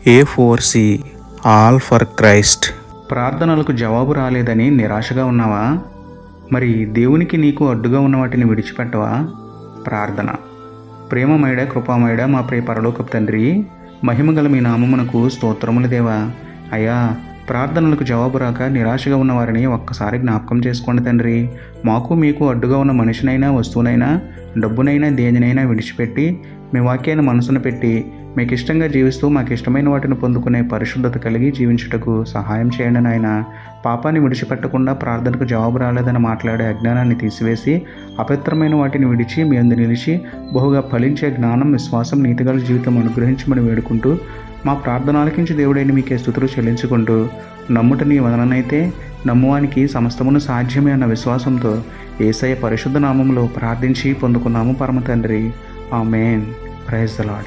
A4C all for Christ. ప్రార్థనలకు జవాబు రాలేదని నిరాశగా ఉన్నావా? మరి దేవునికి నీకు అడ్డుగా ఉన్న వాటిని విడిచిపెట్టవా? ప్రార్థన. ప్రేమమయుడ, కృపామయుడ, మా ప్రియ పరలోకపు తండ్రి, మహిమగల మీ నామమునకు స్తోత్రములు దేవా. అయ్యా, ప్రార్థనలకు జవాబు రాక నిరాశగా ఉన్న వారిని ఒక్కసారి జ్ఞాపకం చేసుకోండి తండ్రి. మాకు మీకు అడ్డుగా ఉన్న మనిషినైనా, వస్తువునైనా, డబ్బునైనా, దేనినైనా విడిచిపెట్టి మీ వాక్యాన్ని మనసును పెట్టి మీకు ఇష్టంగా జీవిస్తూ మాకు ఇష్టమైన వాటిని పొందుకునే పరిశుద్ధత కలిగి జీవించుటకు సహాయం చేయండి నాయన. పాపాన్ని విడిచిపెట్టకుండా ప్రార్థనకు జవాబు రాలేదని మాట్లాడే అజ్ఞానాన్ని తీసివేసి అపవిత్రమైన వాటిని విడిచి మీ అందు నిలిచి బహుగా ఫలించే జ్ఞానం, విశ్వాసం, నీతిగల జీవితం అనుగ్రహించమని వేడుకుంటూ మా ప్రార్థన ఆలకించి దేవుడైన మీకే స్తుతులు చెల్లించుకుంటూ నమ్ముట నీ వదననైతే నమ్మువానికి సమస్తమును సాధ్యమే అన్న విశ్వాసంతో యేసయ్య పరిశుద్ధ నామములో ప్రార్థించి పొందుకున్నాము పరమ తండ్రి. ఆమేన్. Praise the lord.